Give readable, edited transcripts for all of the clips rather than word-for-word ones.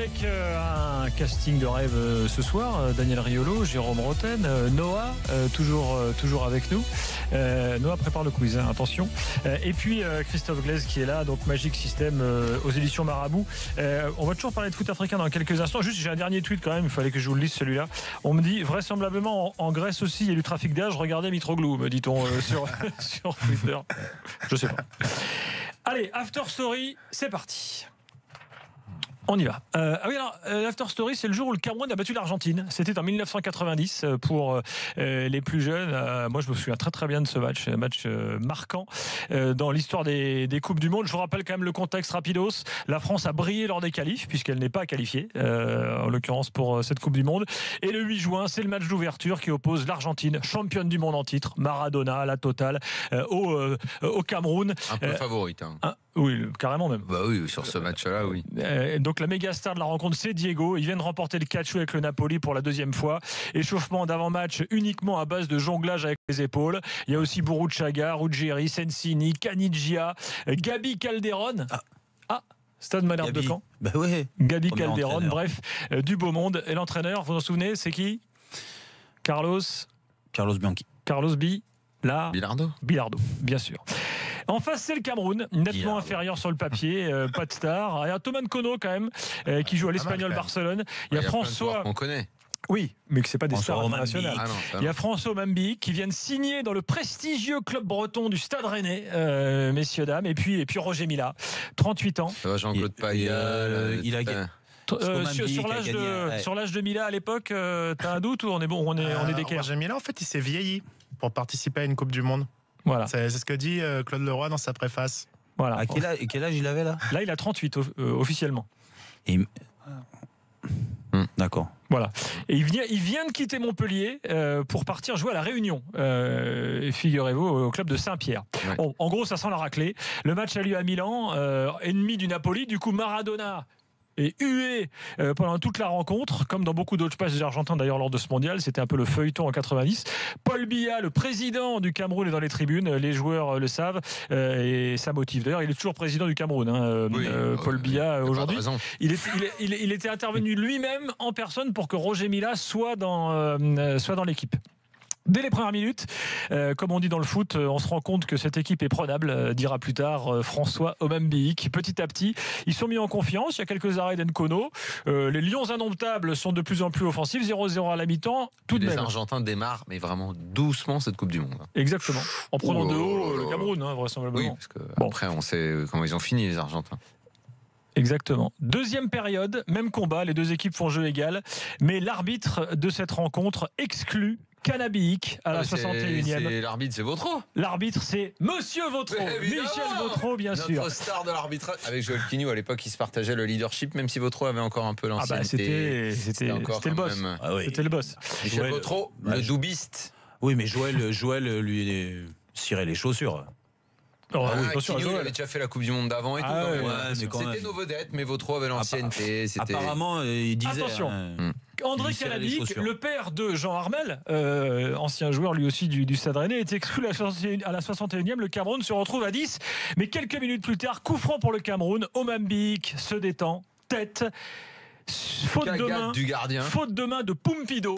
avec un casting de rêve ce soir. Daniel Riolo, Jérôme Roten, Noah, toujours avec nous. Noah prépare le quiz, hein, attention. Et puis Christophe Glaise qui est là, donc Magic System aux éditions Marabout. On va toujours parler de foot africain dans quelques instants. Juste, j'ai un dernier tweet quand même, il fallait que je vous le lise celui-là. On me dit, vraisemblablement en Grèce aussi, il y a du trafic d'âge. Regardez Mitroglou, me dit-on sur Twitter. Je sais pas. Allez, After Story, c'est parti. On y va. L'After Story, c'est le jour où le Cameroun a battu l'Argentine. C'était en 1990 pour les plus jeunes. Moi, je me souviens très très bien de ce match, marquant dans l'histoire des Coupes du Monde. Je vous rappelle quand même le contexte rapidos. La France a brillé lors des qualifs, puisqu'elle n'est pas qualifiée, en l'occurrence pour cette Coupe du Monde. Et le 8 juin, c'est le match d'ouverture qui oppose l'Argentine, championne du monde en titre, Maradona, la totale, au Cameroun. Un peu favorite. Oui, carrément même. Bah oui, sur ce match-là, oui. Donc la méga star de la rencontre, c'est Diego. Il vient de remporter le Calcio avec le Napoli pour la deuxième fois. Échauffement d'avant-match uniquement à base de jonglage avec les épaules. Il y a aussi Burruchaga, Ruggieri, Sensini, Canigia, Gabi Calderon. Stade Malherbe de Caen. Bah ouais. Gabi Calderon, bref, du beau monde. Et l'entraîneur, vous vous en souvenez, c'est qui? Carlos Bianchi. Carlos Bilardo, bien sûr. En face, c'est le Cameroun, nettement inférieur sur le papier, pas de star. Il y a Thomas Nkono quand même, qui joue à l'Espagnol Barcelone. Il y a François. On connaît. Oui, mais que c'est pas des stars internationales. Il y a François Mambi qui vient de signer dans le prestigieux club breton du Stade Rennais, messieurs dames. Et puis Roger Mila, 38 ans. Ça va, Jean-Claude Payal. Il a gagné. Sur l'âge de Mila à l'époque, t'as un doute ou on est d'équerre? Roger Mila, en fait, il s'est vieilli pour participer à une Coupe du Monde. Voilà. C'est ce que dit Claude Leroy dans sa préface. Voilà. À quel âge il avait là? Là, il a 38 officiellement. D'accord. Voilà. Et il vient de quitter Montpellier pour partir jouer à la Réunion. Figurez-vous, au club de Saint-Pierre. Ouais. Bon, en gros, ça sent la raclée. Le match a lieu à Milan, ennemi du Napoli. Du coup, Maradona est hué pendant toute la rencontre, comme dans beaucoup d'autres passages argentins d'ailleurs lors de ce mondial. C'était un peu le feuilleton en 90. Paul Biya, le président du Cameroun, est dans les tribunes. Les joueurs le savent et ça motive. D'ailleurs, il est toujours président du Cameroun, Paul Biya aujourd'hui. Il était intervenu lui-même en personne pour que Roger Mila soit dans l'équipe. Dès les premières minutes, comme on dit dans le foot, on se rend compte que cette équipe est prenable, dira plus tard François Omambiik. Petit à petit, ils sont mis en confiance. Il y a quelques arrêts d'Nkono. Les Lions indomptables sont de plus en plus offensifs. 0-0 à la mi-temps. Tout de même. Les Argentins démarrent, mais vraiment doucement cette Coupe du Monde. Exactement. En prenant de haut le Cameroun, vraisemblablement. Oui, parce qu'après, on sait comment ils ont fini, les Argentins. Exactement. Deuxième période, même combat. Les deux équipes font jeu égal. Mais l'arbitre de cette rencontre exclut Canabiik à la 61e. L'arbitre, c'est Vautreau. L'arbitre, c'est Monsieur Vautreau. Michel Vautreau, bien sûr. Notre star de l'arbitrage. Avec Joël Quignou, à l'époque, il se partageait le leadership, même si Vautreau avait encore un peu l'ancienneté. C'était le boss. C'était le boss. Michel Vautreau, le doubiste. Oui, mais Joël lui cirait les chaussures. Quignou, il avait déjà fait la Coupe du Monde d'avant et tout. C'était nos vedettes, mais Vautreau avait l'ancienneté. Apparemment, il disait. Attention. André Canabiik, le père de Jean Armel, ancien joueur lui aussi du Stade Rennais, est exclu à la 61e. Le Cameroun se retrouve à 10. Mais quelques minutes plus tard, coup franc pour le Cameroun. Omambiik se détend, tête. Faute de main de Pumpido.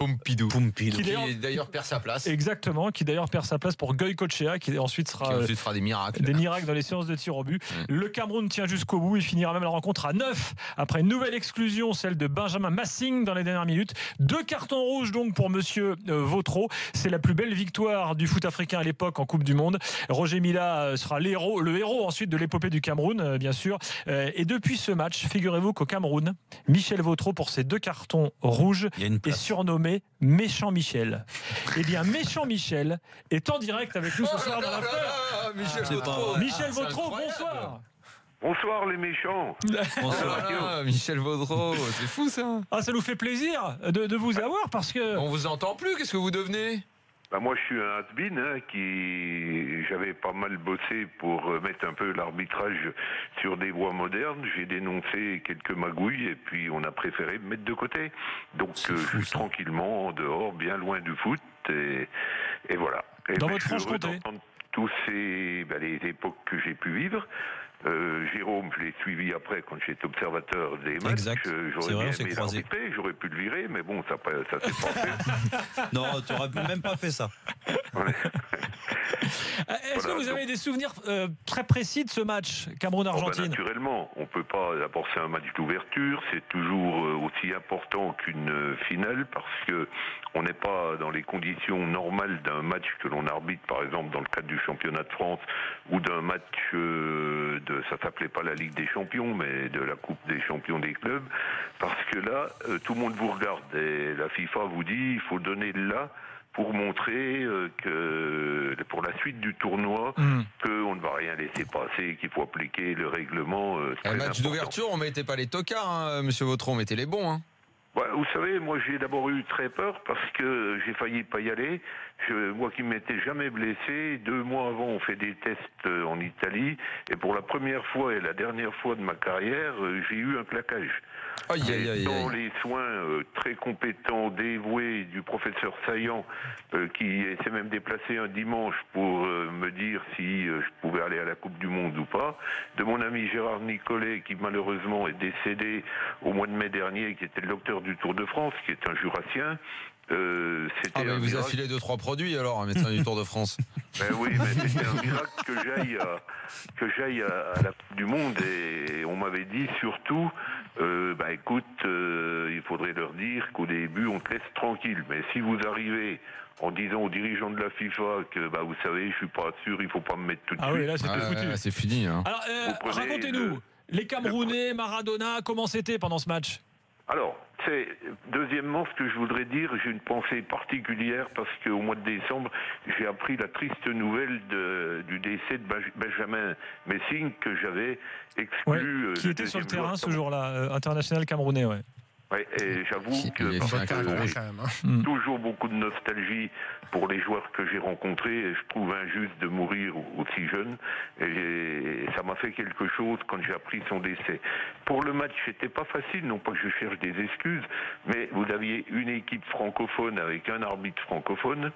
Qui d'ailleurs perd sa place. Exactement, qui d'ailleurs perd sa place pour Goïcoechea, qui ensuite fera des miracles. Des miracles dans les séances de tir au but. Le Cameroun tient jusqu'au bout. Il finira même la rencontre à 9 après une nouvelle exclusion, celle de Benjamin Massing dans les dernières minutes. 2 cartons rouges donc pour Monsieur Vautreau. C'est la plus belle victoire du foot africain à l'époque en Coupe du Monde. Roger Mila sera le héros ensuite de l'épopée du Cameroun, bien sûr. Et depuis ce match, figurez-vous qu'au Cameroun, Michel Vautreau, pour ses 2 cartons rouges, est surnommé Méchant Michel. Eh bien, Méchant Michel est en direct avec nous ce soir dans l'after. Michel Vautreau, bonsoir. Bonsoir les méchants. Bonsoir. Michel Vautreau, c'est fou ça. Ça nous fait plaisir de vous avoir parce que... On vous entend plus, qu'est-ce que vous devenez? Moi, je suis un has-been j'avais pas mal bossé pour mettre un peu l'arbitrage sur des voies modernes. J'ai dénoncé quelques magouilles et puis on a préféré me mettre de côté. Donc, je suis tranquillement en dehors, bien loin du foot et voilà. Et dans votre Franche-Comté. tous les époques que j'ai pu vivre. Jérôme, je l'ai suivi après quand j'étais observateur des matchs. Exact. J'aurais bien aimé l'arbitrer, j'aurais pu le virer, mais bon, ça s'est pas fait. Non, tu n'aurais même pas fait ça. Ouais. Est-ce que vous avez des souvenirs très précis de ce match Cameroun-Argentine? Naturellement, on ne peut pas. D'abord, c'est un match d'ouverture, c'est toujours aussi important qu'une finale parce que on n'est pas dans les conditions normales d'un match que l'on arbitre, par exemple, dans le cadre du championnat de France ou d'un match ça s'appelait pas la Ligue des Champions, mais de la Coupe des Champions des clubs, parce que là, tout le monde vous regarde et la FIFA vous dit il faut donner là pour montrer que pour la suite du tournoi, qu'on ne va rien laisser passer, qu'il faut appliquer le règlement. Un match d'ouverture, on mettait pas les tocards, hein, Monsieur Vautron, on mettait les bons. Hein. Vous savez, moi j'ai d'abord eu très peur parce que j'ai failli pas y aller. Moi qui ne m'étais jamais blessé, 2 mois avant on fait des tests en Italie et pour la première fois et la dernière fois de ma carrière, j'ai eu un plaquage. Dans les soins très compétents, dévoués du professeur Saillant qui s'est même déplacé un dimanche pour me dire si je pouvais aller à la Coupe du Monde ou pas, de mon ami Gérard Nicolet qui malheureusement est décédé au mois de mai dernier, qui était le docteur du Tour de France, qui est un jurassien. Il vous a filé 2-3 produits alors, un médecin du Tour de France. Oui, mais c'était un miracle que j'aille à la Coupe du Monde et on m'avait dit surtout, écoute, il faudrait leur dire qu'au début on te laisse tranquille, mais si vous arrivez en disant aux dirigeants de la FIFA que vous savez, je suis pas sûr, il faut pas me mettre tout de suite. Ah oui, là c'était foutu. C'est fini. Hein. Alors, racontez-nous, les Camerounais, Maradona, comment c'était pendant ce match? Alors, deuxièmement, ce que je voudrais dire, j'ai une pensée particulière parce qu'au mois de décembre, j'ai appris la triste nouvelle du décès de Benjamin Messing que j'avais exclu. Qui était sur le terrain ce jour-là, international camerounais, Ouais, et j'avoue que j'ai toujours beaucoup de nostalgie pour les joueurs que j'ai rencontrés et je trouve injuste de mourir aussi jeune et ça m'a fait quelque chose quand j'ai appris son décès. Pour le match, c'était pas facile, non pas que je cherche des excuses, mais vous aviez une équipe francophone avec un arbitre francophone.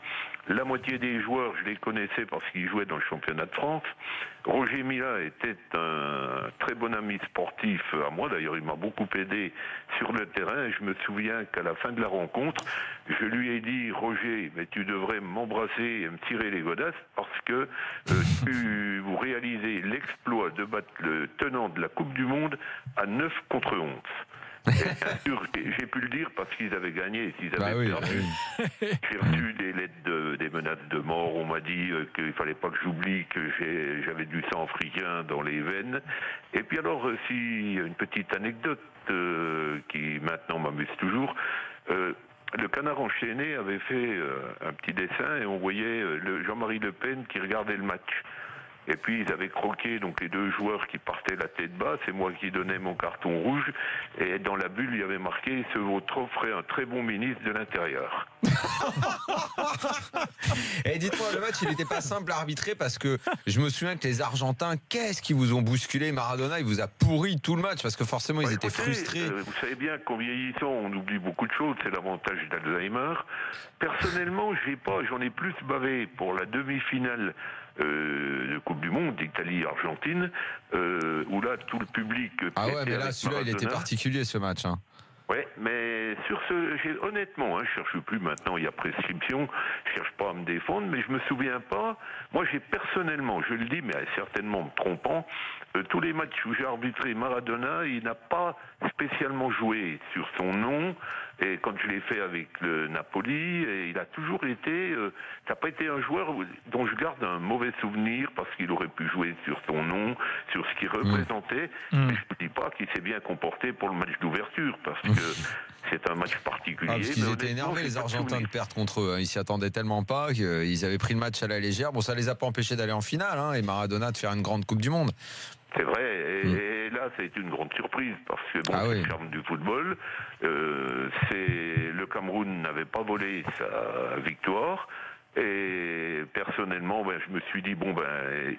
La moitié des joueurs, je les connaissais parce qu'ils jouaient dans le championnat de France. Roger Mila était un très bon ami sportif à moi, d'ailleurs il m'a beaucoup aidé sur le terrain et je me souviens qu'à la fin de la rencontre, je lui ai dit Roger, mais tu devrais m'embrasser et me tirer les godasses parce que vous réalisez l'exploit de battre le tenant de la Coupe du Monde à 9 contre 11. Bien sûr, j'ai pu le dire parce qu'ils avaient gagné. S'ils avaient perdu, j'ai reçu des lettres, des menaces de mort. On m'a dit qu'il fallait pas que j'oublie que j'avais du sang africain dans les veines. Et puis alors, si une petite anecdote qui maintenant m'amuse toujours. Le Canard enchaîné avait fait un petit dessin et on voyait Jean-Marie Le Pen qui regardait le match. Et puis ils avaient croqué donc les 2 joueurs qui partaient la tête basse, c'est moi qui donnais mon carton rouge et dans la bulle il y avait marqué ce Vautron ferait un très bon ministre de l'Intérieur. Et dites-moi, le match il n'était pas simple à arbitrer parce que je me souviens que les Argentins, qu'est-ce qu'ils vous ont bousculé? Maradona il vous a pourri tout le match parce que forcément ils étaient frustrés. Vous savez bien qu'en vieillissant on oublie beaucoup de choses, c'est l'avantage d'Alzheimer. Personnellement j'en ai plus bavé pour la demi-finale de Coupe du Monde, Italie-Argentine, où là tout le public. Ah ouais, mais là celui-là il était particulier ce match. Hein. Ouais, mais sur honnêtement, je cherche plus maintenant, il y a prescription, je cherche pas à me défendre, mais je me souviens pas. Moi, j'ai personnellement, je le dis, mais certainement me trompant, tous les matchs où j'ai arbitré Maradona, il n'a pas spécialement joué sur son nom. Et quand je l'ai fait avec le Napoli, et il a toujours été, ça n'a pas été un joueur dont je garde un mauvais souvenir parce qu'il aurait pu jouer sur son nom, sur ce qu'il représentait. Mais je ne dis pas qu'il s'est bien comporté pour le match d'ouverture parce que c'est un match particulier. Parce qu'ils étaient énervés les Argentins de perdre contre eux. Ils s'y attendaient tellement pas qu'ils avaient pris le match à la légère. Bon, ça les a pas empêchés d'aller en finale et Maradona de faire une grande Coupe du Monde. C'est vrai, et là ça a été une grande surprise parce que c'est le charme du football. Le Cameroun n'avait pas volé sa victoire et personne personnellement, je me suis dit,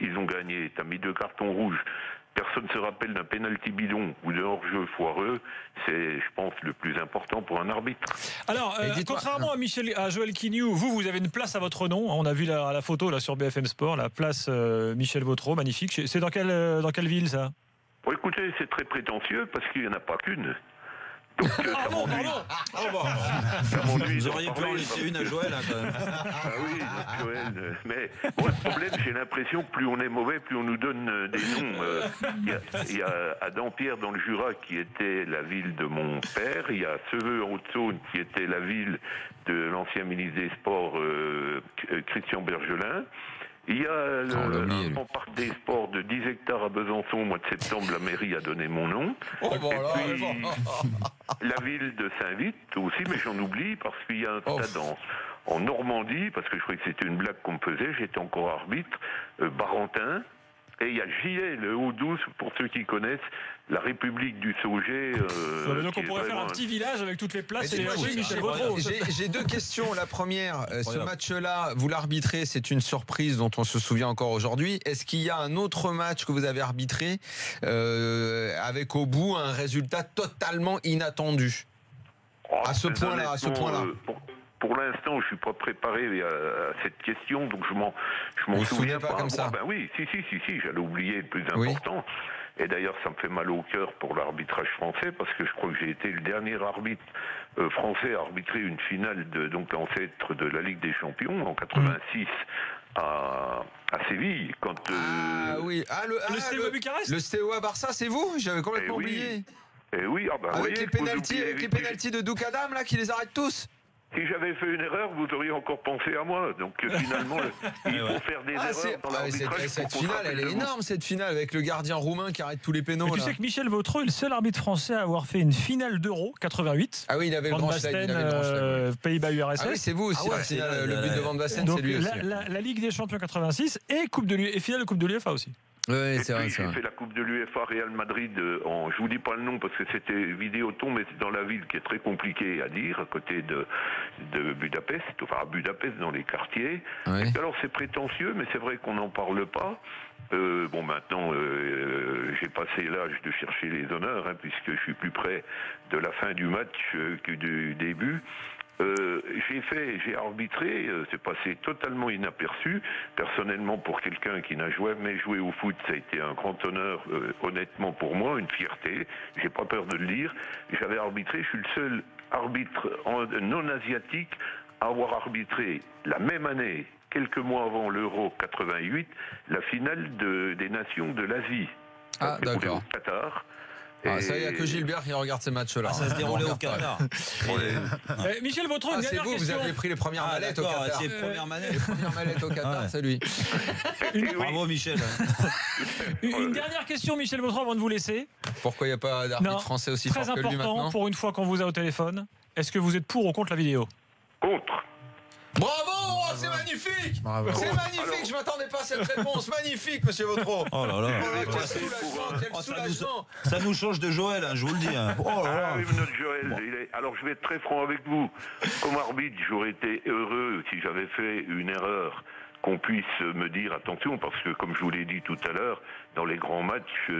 ils ont gagné, t'as mis 2 cartons rouges. Personne ne se rappelle d'un pénalty bidon ou d'un hors-jeu foireux. C'est, je pense, le plus important pour un arbitre. Alors, contrairement à Joël Quignou, vous avez une place à votre nom. On a vu la photo là sur BFM Sport, la place Michel Vautreau, magnifique. C'est dans quelle ville, ça? Bon, écoutez, c'est très prétentieux parce qu'il n'y en a pas qu'une. Donc, ça m'ennuie. Vous auriez pu en laisser une à Joël, quand même. Ah oui, Joël. Mais bon, le problème, j'ai l'impression que plus on est mauvais, plus on nous donne des noms. Il y a à Dampierre, dans le Jura, qui était la ville de mon père. Il y a Seveux, en Haute-Saône, qui était la ville de l'ancien ministre des Sports, Christian Bergelin. Il y a le grand parc des sports de 10 hectares à Besançon. Au mois de septembre, la mairie a donné mon nom. La ville de Saint-Vite aussi, mais j'en oublie parce qu'il y a un stade en Normandie, parce que je croyais que c'était une blague qu'on me faisait. J'étais encore arbitre, Barentin. Et il y a Gilet, le Haut-12, pour ceux qui connaissent, la République du Sauget. Donc on pourrait faire un petit village avec toutes les places et les rues Michel Vautreau. J'ai 2 questions. La première, ce match-là, vous l'arbitrez, c'est une surprise dont on se souvient encore aujourd'hui. Est-ce qu'il y a un autre match que vous avez arbitré avec au bout un résultat totalement inattendu à ce point-là? Pour l'instant, je suis pas préparé à cette question, donc je m'en souviens pas comme ça. Oui, si, j'allais oublier le plus important. Et d'ailleurs, ça me fait mal au cœur pour l'arbitrage français, parce que je crois que j'ai été le dernier arbitre français à arbitrer une finale donc l'ancêtre de la Ligue des Champions en 86 à Séville. Le Steaua Bucarest. Le Steaua Barça, c'est vous? J'avais complètement oublié. Oui, avec les pénaltys de Douk Adam là, qui les arrêtent tous. Si j'avais fait une erreur, vous auriez encore pensé à moi. Donc finalement, il faut faire des erreurs dans l'arbitrage. Cette finale, elle est énorme, cette finale, avec le gardien roumain qui arrête tous les pénaux. Tu sais que Michel Vautreau est le seul arbitre français à avoir fait une finale d'Euro 88. Ah oui, il avait le grand chelem. Pays-Bas-URSS. Ah oui, c'est vous aussi, la finale, le but de Van Basten, c'est lui aussi. La Ligue des Champions 86 et finale de Coupe de l'UEFA aussi. Oui, c'est vrai. J'ai fait la Coupe de l'UEFA Real Madrid je vous dis pas le nom parce que c'était Vidéoton, mais c'est dans la ville qui est très compliquée à dire, à côté de Budapest, enfin à Budapest dans les quartiers. Oui. Alors c'est prétentieux, mais c'est vrai qu'on n'en parle pas. Maintenant, j'ai passé l'âge de chercher les honneurs, puisque je suis plus près de la fin du match que du début. J'ai arbitré, c'est passé totalement inaperçu. Personnellement, pour quelqu'un qui n'a jamais joué au foot, ça a été un grand honneur, honnêtement pour moi, une fierté. J'ai pas peur de le dire. J'avais arbitré, je suis le seul arbitre non asiatique à avoir arbitré la même année, quelques mois avant l'Euro 88, la finale des nations de l'Asie. Ah, d'accord. Au Qatar. Ça, il n'y a que Gilbert qui regarde ces matchs-là. Ça se déroulait au Qatar. Michel Vautreau, une dernière question. Vous avez pris les premières mallettes au Qatar. C'est les premières mallettes au Qatar, c'est lui. Bravo Michel. Une dernière question, Michel Vautreau, avant de vous laisser. Pourquoi il n'y a pas d'arbitre français aussi fort que lui maintenant? Très important, pour une fois qu'on vous a au téléphone. Est-ce que vous êtes pour ou contre la vidéo? Contre. Bravo, c'est magnifique. Bravo. C'est magnifique, je m'attendais pas à cette réponse. Magnifique, monsieur Vautreau. Oh là là. Quel soulagement. Ça nous change de Joël, je vous le dis. Oui, notre Joël. Alors je vais être très franc avec vous. Comme arbitre, j'aurais été heureux si j'avais fait une erreur, qu'on puisse me dire attention, parce que comme je vous l'ai dit tout à l'heure, dans les grands matchs,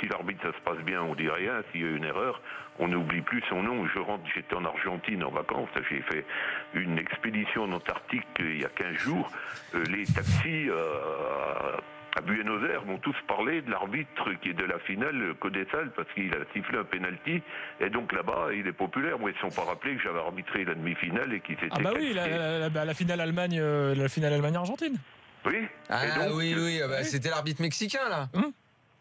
si l'arbitre ça se passe bien, on dit rien. S'il y a une erreur, on n'oublie plus son nom. J'étais en Argentine en vacances, j'ai fait une expédition en Antarctique il y a 15 jours. Les taxis à Buenos Aires m'ont tous parlé de l'arbitre qui est de la finale, Codesal, parce qu'il a sifflé un penalty. Et donc là-bas, il est populaire. Moi, ils ne se sont pas rappelés que j'avais arbitré la demi-finale et qu'il s'était la finale Allemagne-Argentine. Oui. C'était l'arbitre mexicain, là.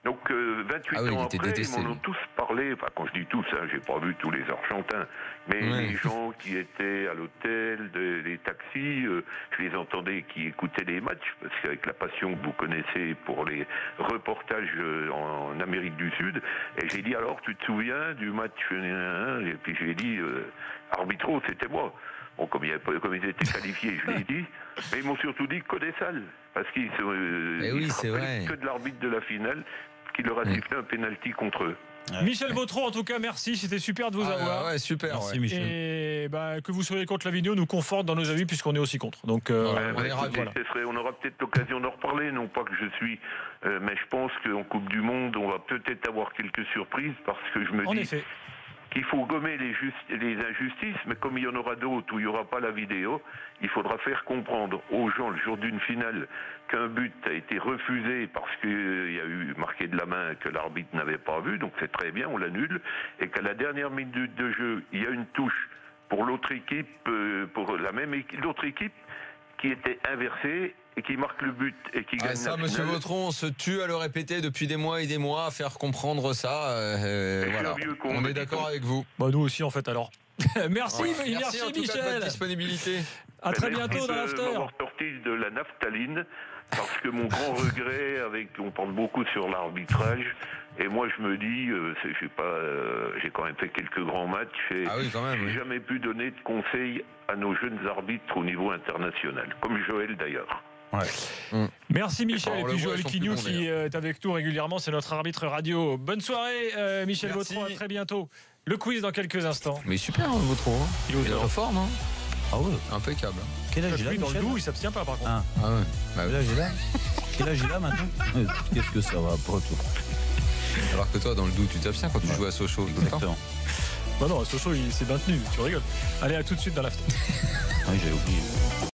Donc 28 ans après, ils m'en ont tous parlé. Enfin, quand je dis tous, j'ai pas vu tous les Argentins, mais les gens qui étaient à l'hôtel, les taxis, je les entendais qui écoutaient les matchs, parce qu'avec la passion que vous connaissez pour les reportages en Amérique du Sud, et j'ai dit alors, tu te souviens du match, et puis j'ai dit arbitro, c'était moi. Bon, comme ils étaient qualifiés, je l'ai dit, mais ils m'ont surtout dit Codesal, parce qu'ils se rappellent que de l'arbitre de la finale qui leur a sifflé un pénalty contre eux. Ouais. Michel Vautreau, en tout cas, merci. C'était super de vous avoir. Ouais, super. Merci Ouais. Michel. Et que vous soyez contre la vidéo nous conforte dans nos avis puisqu'on est aussi contre. Donc, on est ravis. On aura peut-être l'occasion d'en reparler, non pas que je suis, mais je pense qu'en Coupe du Monde, on va peut-être avoir quelques surprises parce que je me en dis effet. qu'il faut gommer les injustices, mais comme il y en aura d'autres où il n'y aura pas la vidéo, il faudra faire comprendre aux gens le jour d'une finale qu'un but a été refusé parce qu'il y a eu marqué de la main que l'arbitre n'avait pas vu, donc c'est très bien, on l'annule, et qu'à la dernière minute de jeu, il y a une touche pour l'autre équipe, l'autre équipe qui était inversée et qui marque le but et qui gagne Ça, la monsieur finale. Vautron, on se tue à le répéter depuis des mois et des mois, à faire comprendre ça. Voilà. vieux con, On mais est d'accord dis-donc. avec vous. Nous aussi, en fait, alors. Merci, Ouais. merci en tout cas de Michel. votre disponibilité. À très Merci bientôt dans de l'after. m'avoir sorti de la naphtaline, parce que mon grand regret, on parle beaucoup sur l'arbitrage, et moi je me dis, j'ai quand même fait quelques grands matchs, et Ah oui, quand même. j'ai Oui. jamais pu donner de conseils à nos jeunes arbitres au niveau international, comme Joël d'ailleurs. Merci Michel. On Et le puis voit, Joël ils sont Quignou plus bons, qui est avec nous régulièrement, c'est notre arbitre radio. Bonne soirée Michel Merci. Vautron, à très bientôt. Le quiz dans quelques instants. Mais super, Vautron. Hein. Il est au Il est top. en forme, hein. Ah ouais. Impeccable. Quel âge il a, Lui, dans le Michel? doux, il s'abstient pas par contre. Ah, Ah ouais. Bah, quel âge il a Quel âge il a maintenant Qu'est-ce que ça va pas toi? alors que toi, dans le doute, tu t'abstiens quand tu joues à Sochaux. Exactement. Bah non, Sochaux, il s'est maintenu, tu rigoles. Allez, à tout de suite dans l'after. Oui, j'ai oublié.